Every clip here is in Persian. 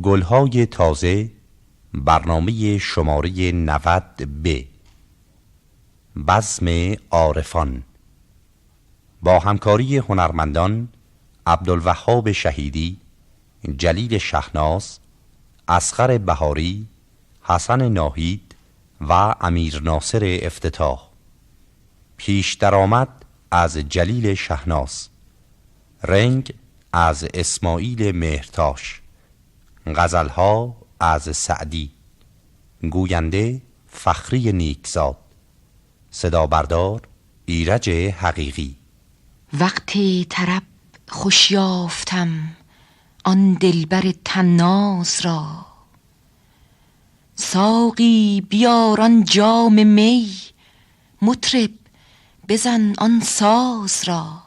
گلهای تازه، برنامه شماره 90 بزم عارفان، با همکاری هنرمندان عبدالوهاب شهیدی، جلیل شهناز، اصغر بهاری، حسن ناهید و امیر ناصر افتتاح. پیش درآمد از جلیل شهناز، رنگ از اسماعیل مهرتاش، غزلها از سعدی، گوینده فخری نیکزاد، صدا بردار ایرج حقیقی. وقتی طرب خوش یافتم آن دلبر طناز را، ساقی بیار آن جام می، مطرب بزن آن ساز را.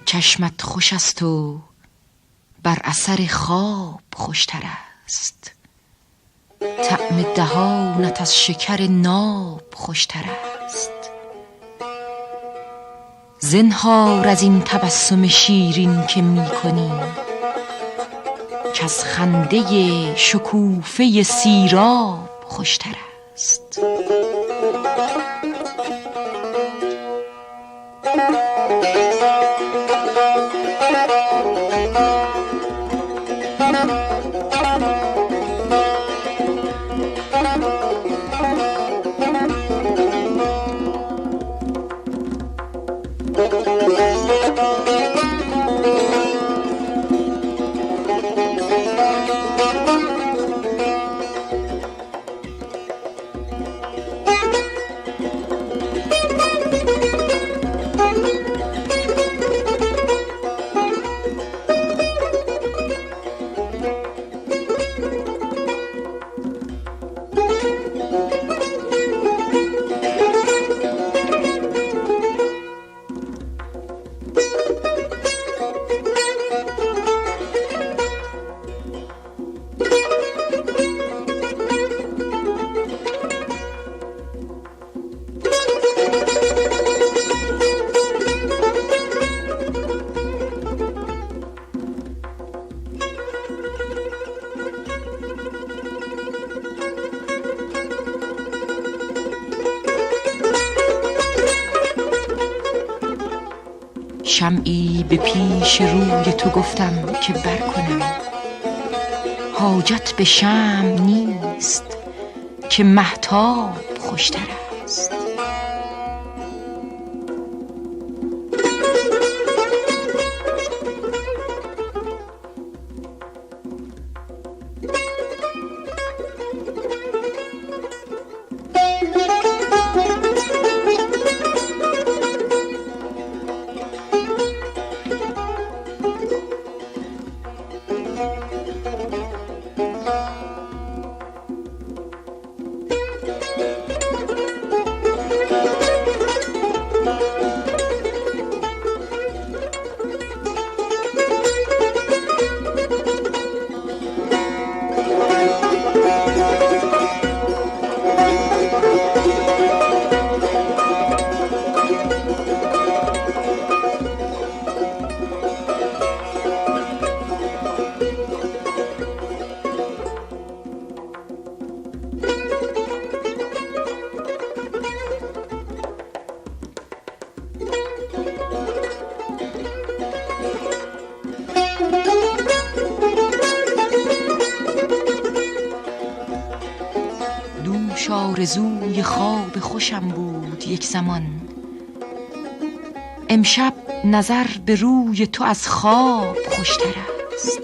چشمت خوش است و بر اثر خواب خوشتر است. طعم دهانت از شکر ناب خوشتر است. زنهار از این تبسم شیرین که می کنی، که از خنده شکوفه سیراب خوشتر است. شمعی به پیش روی تو گفتم که برکنم، حاجت به شمع نیست که مهتاب خوشتر است. دوش آرزوی خواب خوشم بود یک زمان، امشب نظر به روی تو از خواب خوشتر است.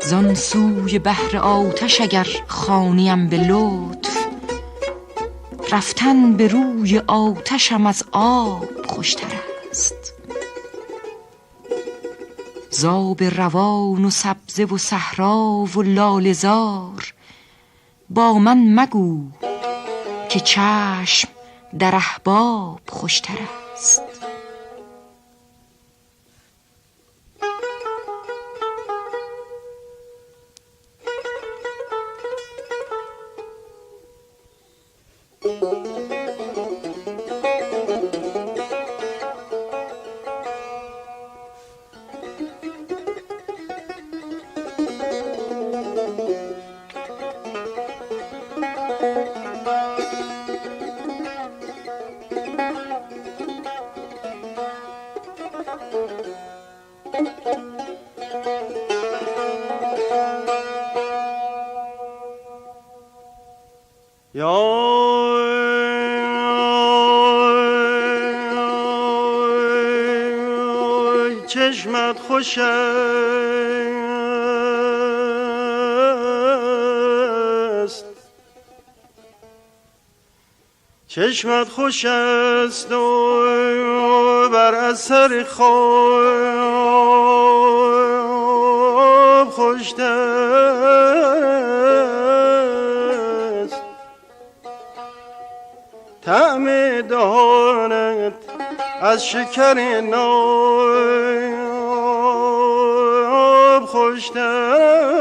زان سوی بحر آتش اگر خوانیم به لطف، رفتن به روی آتشم از آب خوشتر است. زاب روان و سبزه و صحرا و لاله زار، با من مگو که چشم در احباب خوشتر است. چشمت خوش است، چشمت خوش است و بر اثر خواب خوشتر است. طعم دهانت از شکر ناب خوشتر است.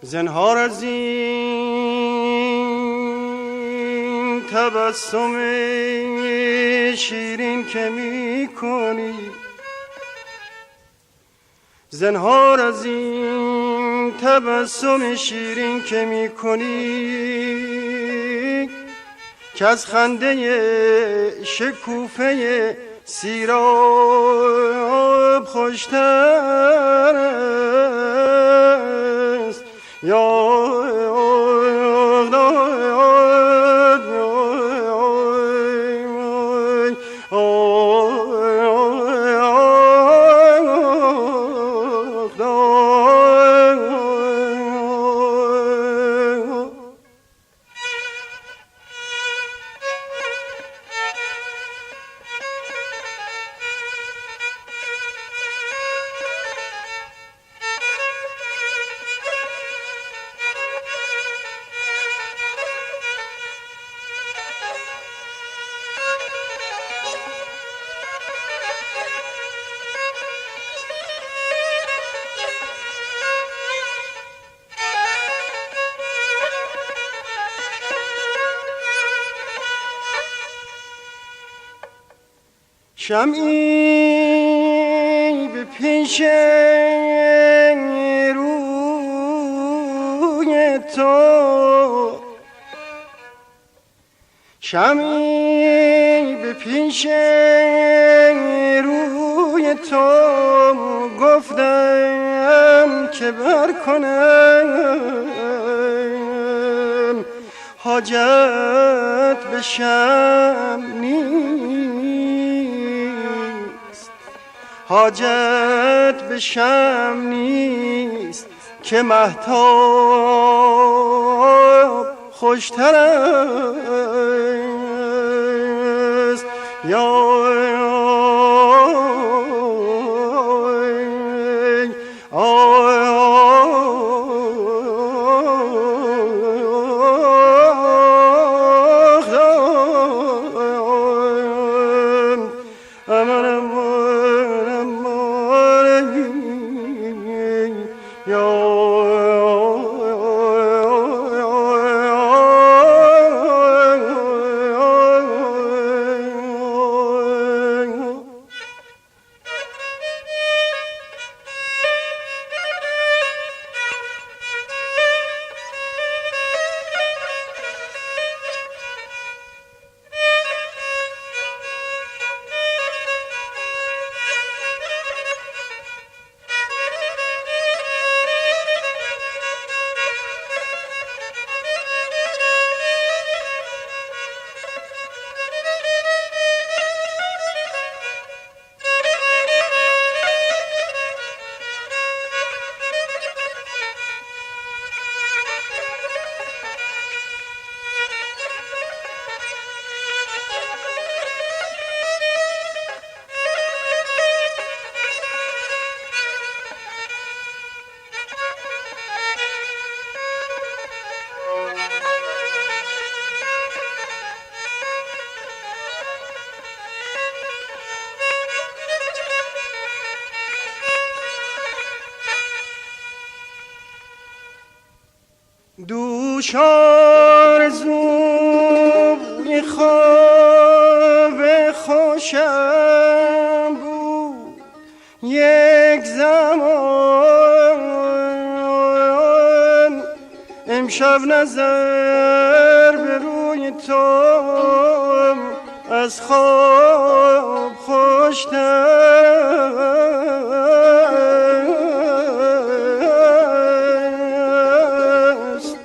زنهار از این تبسم شیرین که می کنی، زنهار از این تبسم شیرین که می کنی، که از خنده شکوفه سیراب خوشتر است. شمعی به پیش روی تو، شمعی به پیش روی تو گفتم که برکنم، حاجت به شمع نیست، حاجت به شمع نیست که مهتاب خوشتر است. یا دوش آرزوی خواب خوشم بود یک زمان، امشب نظر به روی تو از خواب خوشتر است.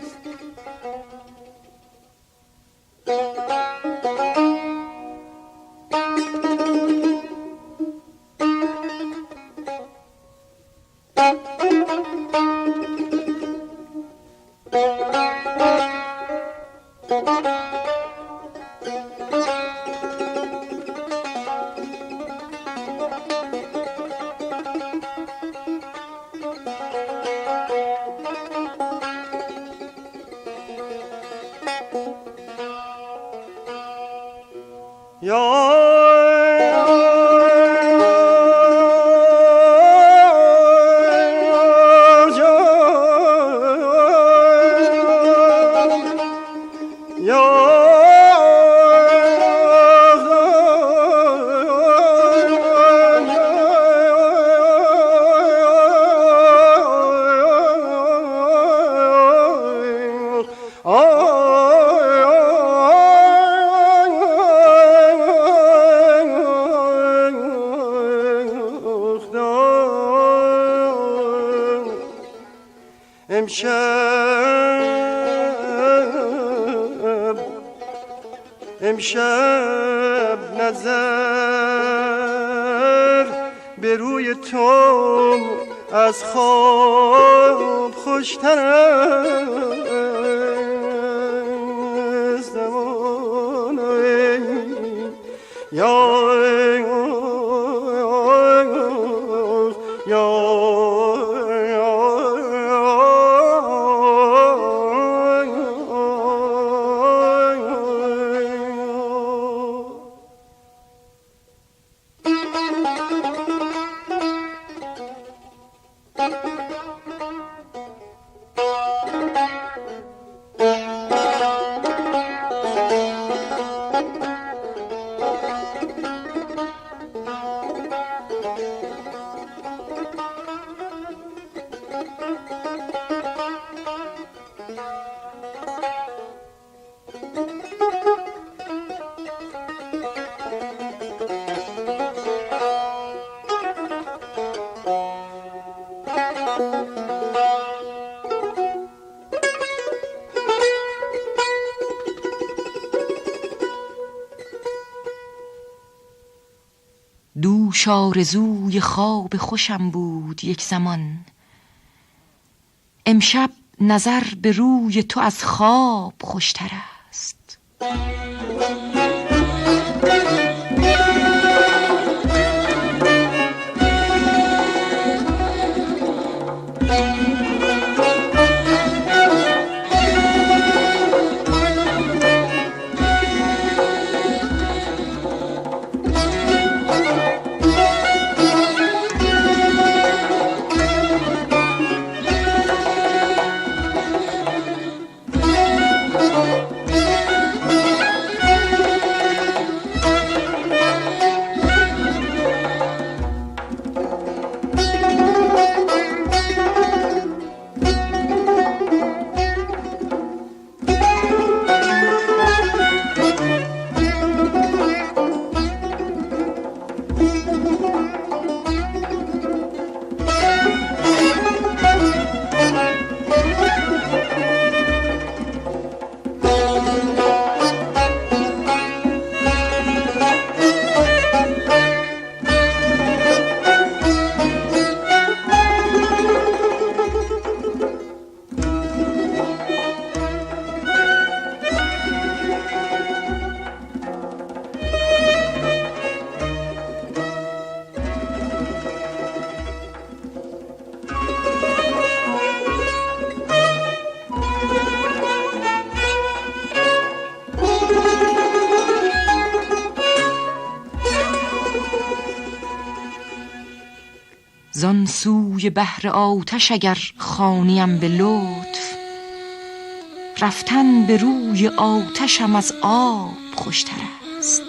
امشب نظر به روی تو از خواب خوشتر است. دوش آرزوی خواب خوشم بود یک زمان، امشب نظر به روی تو از خواب خوشتر است. زان سوی بحر آتش اگر خوانیم به لطف، رفتن به روی آتشم از آب خوشتر است.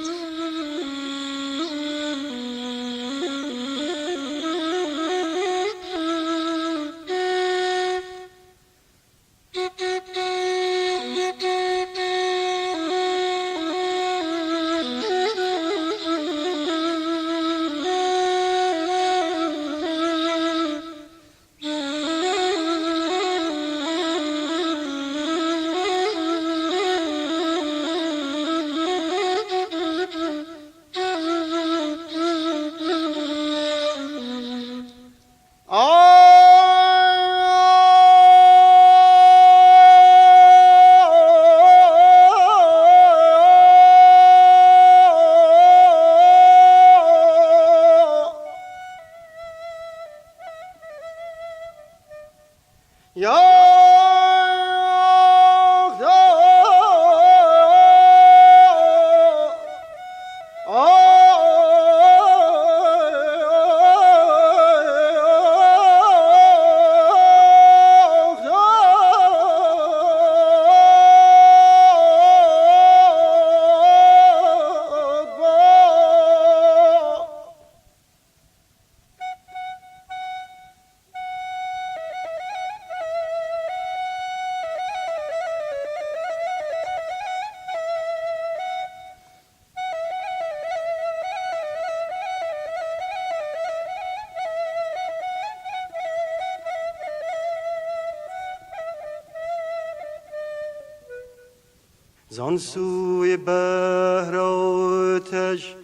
زان سوی بحر آتش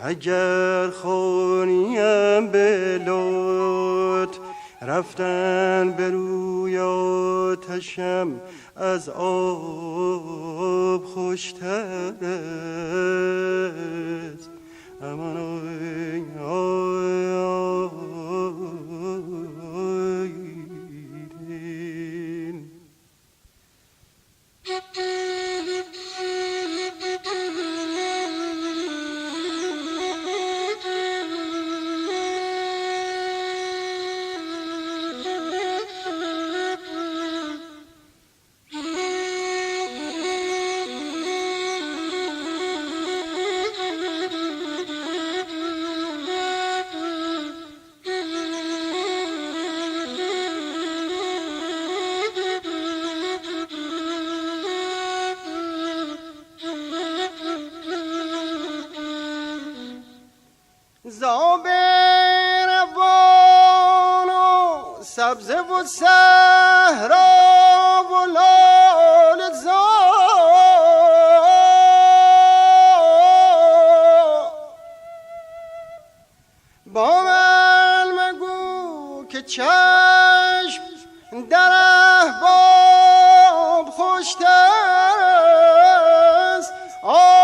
اگر خوانیم به لطف، رفتن به روی آتشم از آب خوشتر است. امان آی آی زاب روان و سبزه و صحرا و لاله زار، با من مگو که چشم در احباب خوشتر است. آه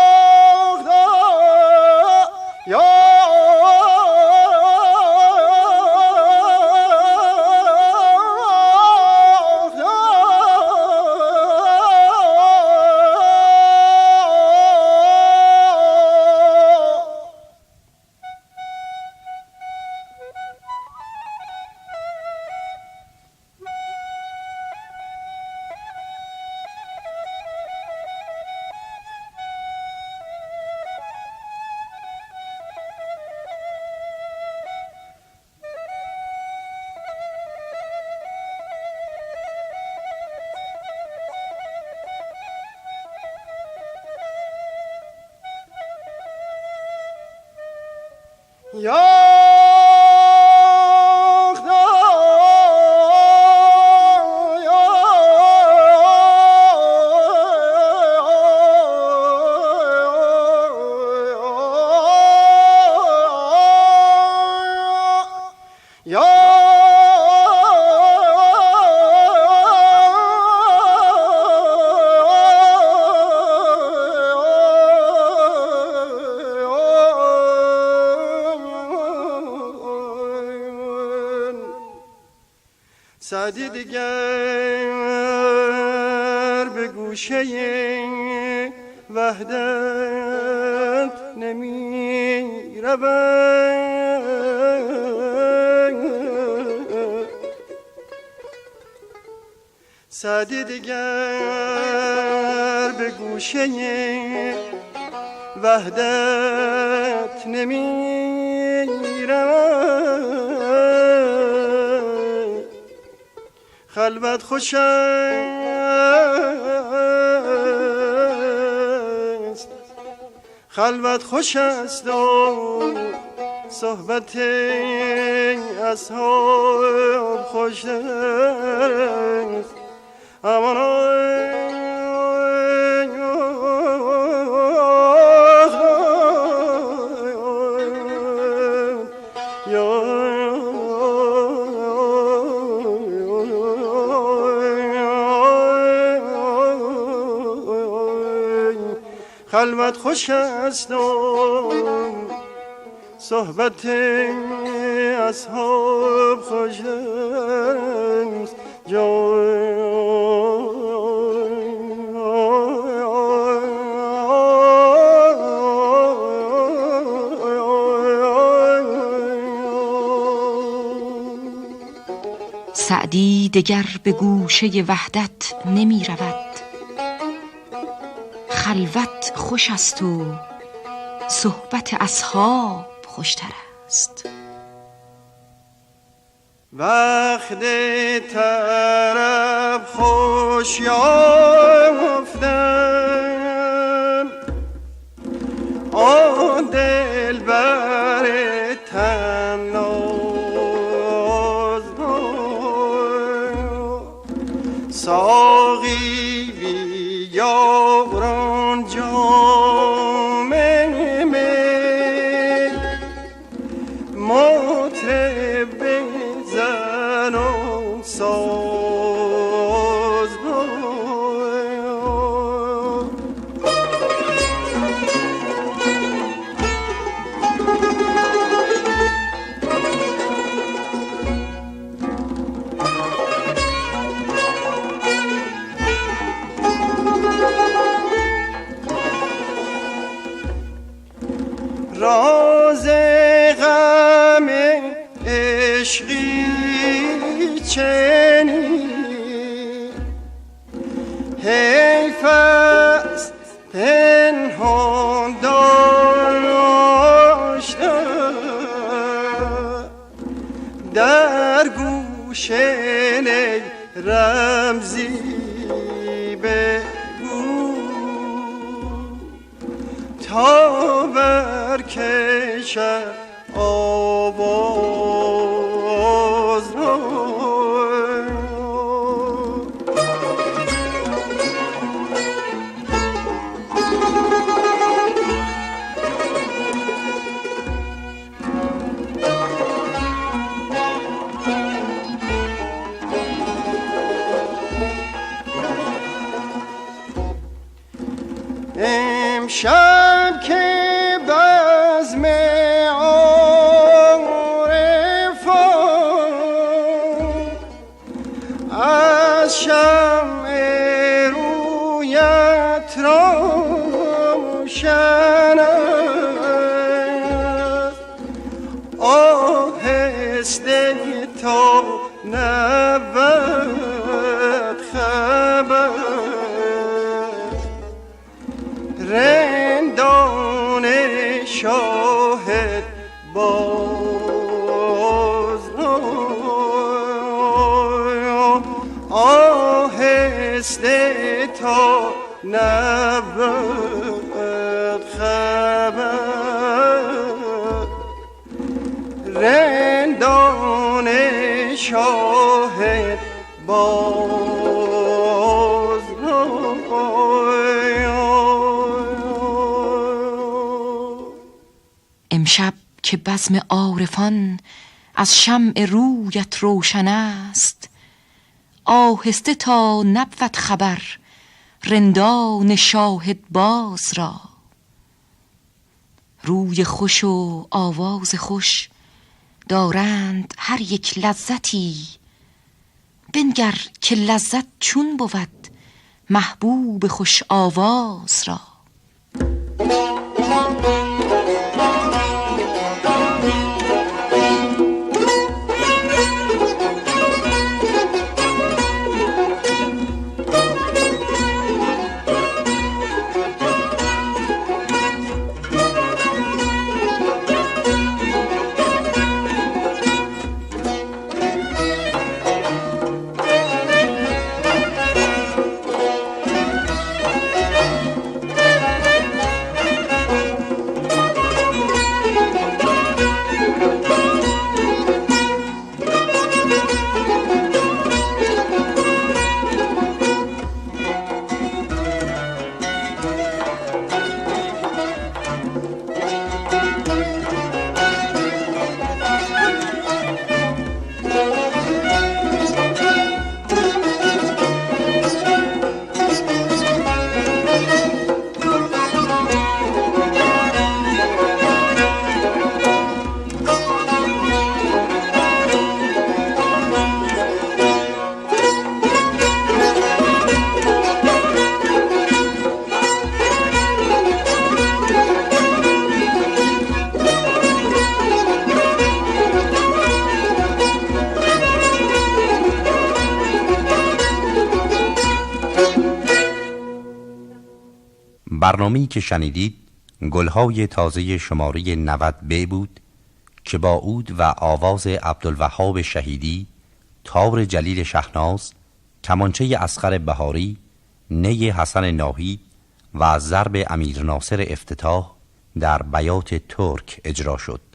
یا سعدی دیگر به گوشه وحدت نمی رود. سعدی دیگر به گوشه وحدت نمیرم، خلوت خوش است، خلوت خوش است و صحبت اصحاب خوش است. خلوت خوش است و صحبت اصحاب خوش است. سعدی دگر به گوشه وحدت نمی رود، خلوت خوش است و صحبت اصحاب خوشتر است. وقت طرب خوش یافتم، آن دلبر طناز، ساقی بیاران جام می، مطرب بزن و ساز. راز غم عشقی چنین حیف است پنهان داشتن، در گوش نی رمزی بگو تا برکشد آواز را. امشب که بزم عارفان از شمع رویت روشن است، آهسته تا نبود خبر، رندان شاهد باز آهسته تا نبود خبر، رندان شاهد باز. امشب که بزم عارفان از شمع رویت روشن است، آهسته تا نبود خبر رندان شاهد باز را. روی خوش و آواز خوش دارند هر یک لذتی، بنگر که لذت چون بود محبوب خوش آواز را. برنامه‌ای که شنیدید گلهای تازه شماره 90 ب بود که با عود و آواز عبدالوهاب شهیدی، تار جلیل شهناز، کمانچه اصغر بهاری، نی حسن ناهید و ضرب امیر ناصر افتتاح در بیات ترک اجرا شد.